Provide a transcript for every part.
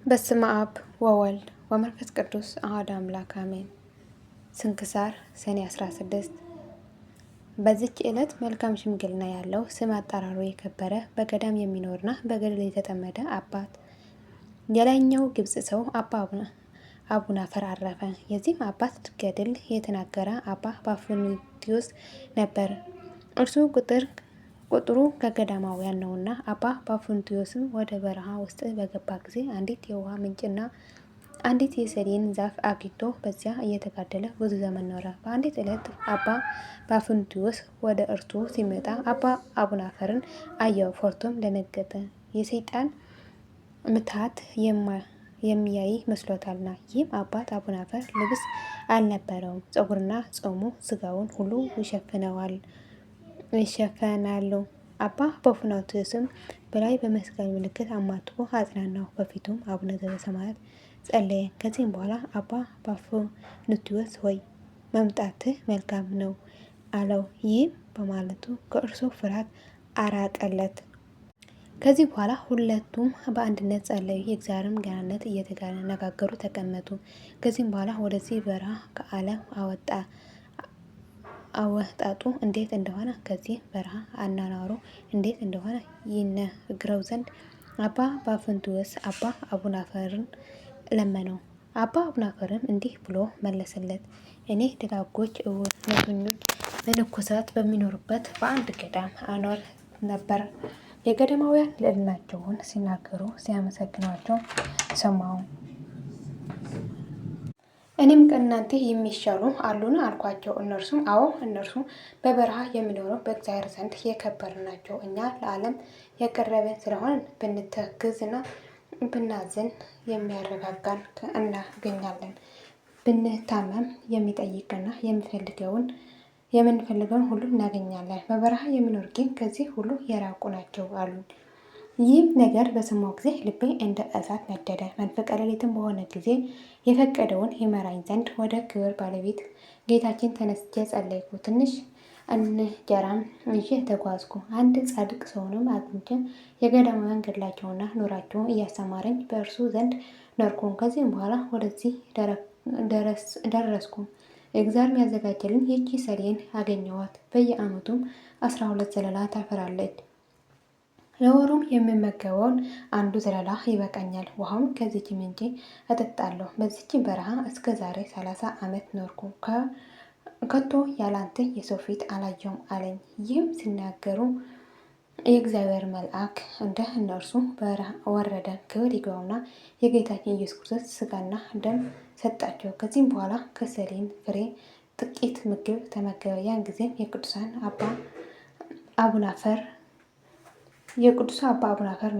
በስመ አብ ወወልድ ወመንፈስ ቅዱስ አሐዱ አምላክ አሜን። ስንክሳር ሰኔ 16። በዚች ዕለት መልካም ሽምግልና ያለው ስም አጠራሩ የከበረ በገዳም የሚኖርና በገድል የተጠመደ አባት የላይኛው ግብጽ ሰው አባ አቡናፍር አረፈ። የዚህም አባት ገድል የተናገረ አባ ጳኩሚዮስ ነበር። እርሱ ቁጥሩ ከገዳማውያን ነውና። አባ ጳኩሚዮስም ወደ በረሃ ውስጥ በገባ ጊዜ አንዲት የውሃ ምንጭና አንዲት የሰሌን ዛፍ አግኝቶ በዚያ እየተጋደለ ብዙ ዘመን ኖረ። በአንዲት ዕለት አባ ጳኩሚዮስ ወደ እርሱ ሲመጣ አባ አቡናፍርን አየው፣ ፈርቶም ደነገጠ። የሰይጣን ምትሃት የሚያይ መስሎታልና። ይህም አባት አቡናፍር ልብስ አልነበረውም። ፀጉርና ጾሙ ስጋውን ሁሉ ይሸፈናሉ። አባ ጳኩሚዮስም በላይ በመስቀል ምልክት አማትቦ አጽናናው። በፊቱም አቡነ ዘበሰማያት ጸለየ። ከዚህም በኋላ አባ ጳኩሚዮስ ሆይ መምጣትህ መልካም ነው አለው። ይህም በማለቱ ከእርሱ ፍርሃት አራቀለት። ከዚህ በኋላ ሁለቱም በአንድነት ጸለዩ። የእግዚአብሔርም ገናንነት እየተነጋገሩ ተቀመጡ። ከዚህም በኋላ ወደዚህ በረሃ ከዓለም አወጣጡ እንዴት እንደሆነ ከዚህ በረሃ አኗኗሩ እንዴት እንደሆነ ይነግረው ዘንድ አባ ጳኩሚዮስ አባ አቡናፍርን ለመነው። አባ አቡናፍርም እንዲህ ብሎ መለሰለት። እኔ ደጋጎች እውነተኞች መነኮሳት በሚኖሩበት በአንድ ገዳም አኖር ነበር። የገዳማውያን ልዕልናቸውን ሲናገሩ ሲያመሰግኗቸው ሰማሁ። እኔም ከእናንተ የሚሻሉ አሉን አልኳቸው። እነርሱም አዎ፣ እነርሱ በበረሃ የሚኖሩ በእግዚአብሔር ዘንድ የከበሩ ናቸው። እኛ ለዓለም የቀረበን ስለሆንን ብንተክዝና ብናዝን የሚያረጋጋን እናገኛለን። ብንታመም የሚጠይቅና የምንፈልገውን ሁሉ እናገኛለን። በበረሃ የሚኖር ግን ከዚህ ሁሉ የራቁ ናቸው አሉን። ይህም ነገር በሰማሁ ጊዜ ልቤ እንደ እሳት ነደደ። መንፈቀ ሌሊትም በሆነ ጊዜ የፈቀደውን ይመራኝ ዘንድ ወደ ክብር ባለቤት ጌታችን ተነስቼ ጸለይኩ። ትንሽ እንጀራም ይዤ ተጓዝኩ። አንድ ጻድቅ ሰውንም አግኝቼ የገዳማውያን ገድላቸውና ኑሯቸውን እያስተማረኝ በእርሱ ዘንድ ኖርኩ። ከዚህም በኋላ ወደዚህ ደረስኩ። እግዚአብሔር ያዘጋጀልን ይህቺ ሰሌን አገኘኋት። በየዓመቱም 12 ዘለላ ታፈራለች። ለወሩም የምመገበውን አንዱ ዘለላ ይበቃኛል። ውሃውን ከዚች ምንጭ እጠጣለሁ። በዚች በረሃ እስከ ዛሬ 30 ዓመት ኖርኩ። ከቶ ያላንተ የሰው ፊት አላየውም አለኝ። ይህም ሲናገሩ የእግዚአብሔር መልአክ እንደ እነርሱ ወረደ። ክብር ይግባውና የጌታችን ኢየሱስ ክርስቶስ ስጋና ደም ሰጣቸው። ከዚህም በኋላ ከሰሌን ፍሬ ጥቂት ምግብ ተመገበ። ያን ጊዜም የቅዱስ አባ አቡናፍር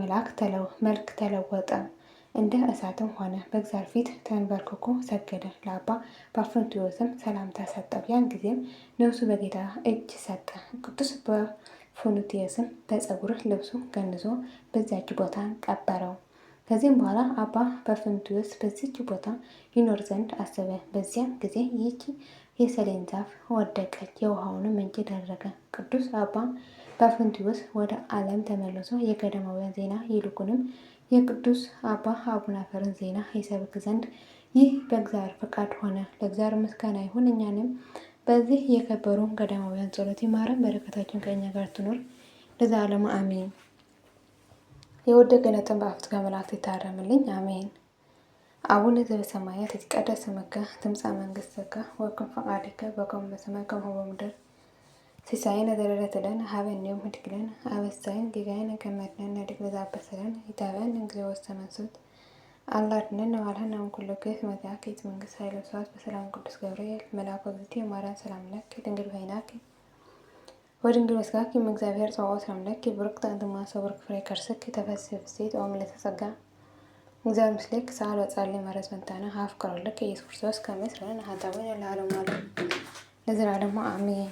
መልክ ተለወጠ፣ እንደ እሳትም ሆነ። በእግዚአብሔር ፊት ተንበርክኮ ሰገደ። ለአባ ጳኩሚዮስም ሰላምታ ሰጠው። ያን ጊዜም ነፍሱ በጌታ እጅ ሰጠ። ቅዱስ ጳኩሚዮስም በፀጉር ልብሱ ገንዞ በዚያች ቦታ ቀበረው። ከዚህም በኋላ አባ ጳኩሚዮስ በዚች ቦታ ይኖር ዘንድ አሰበ። በዚያም ጊዜ ይህች የሰሌን ዛፍ ወደቀች፣ የውሃውንም ምንጭ ደረቀ። ቅዱስ አባ ጳኩሚዮስ ወደ ዓለም ተመልሶ የገዳማውያን ዜና ይልቁንም የቅዱስ አባ አቡናፍርን ዜና ይሰብክ ዘንድ ይህ በእግዚአብሔር ፈቃድ ሆነ። ለእግዚአብሔር ምስጋና ይሁን። እኛንም በዚህ የከበሩ ገዳማውያን ጸሎት ይማረን፣ በረከታችን ከእኛ ጋር ትኖር ለዘላለሙ አሜን። የወደቀ ነጥብ በአፍት ከመላእክት ይታረምልኝ አሜን። አቡነ ዘበሰማያት ይትቀደስ ስምከ ትምጻእ መንግሥትከ ወይኩን ፈቃድከ በከመ በሰማይ ከማሁ በምድር ሲሳየነ ዘለለዕለትነ ሀበነ ዮም ህድግ ለነ አበሳይን ጌጋየነ ከመ ንሕነኒ ንኅድግ ለዘአበሰለነ ኢታብአነ እግዚኦ ውስተ መንሱት አላ አድኅነነ ወባልሐነ እምኩሉ ክፉ መትሐከ መንግሥት ኃይለ ወስብሐት በሰላም ቅዱስ ገብርኤል መልአኩ እግዝእትየ ማርያም ሰላም ለኪ ድንግል በኅሊናኪ ወድንግል በሥጋኪ እም እግዚአብሔር ጸባኦት ሰላም ለኪ ብሩክት አንቲ እምአንስቶ ብሩክ ፍሬ ከርሥኪ ተፈሥሒ ፍሥሕት ኦ ምልዕተ ጸጋ እግዚአብሔር ምስሌኪ ሰአሊ ወጸልዪ መሐረነ በእንቲአነ ሀበ ፍቅር ወልድኪ ኢየሱስ ክርስቶስ ከመ ይስረይ ለነ ኃጣውኢነ ለዓለሙ ዓለም ለዘላለሙ አሜን።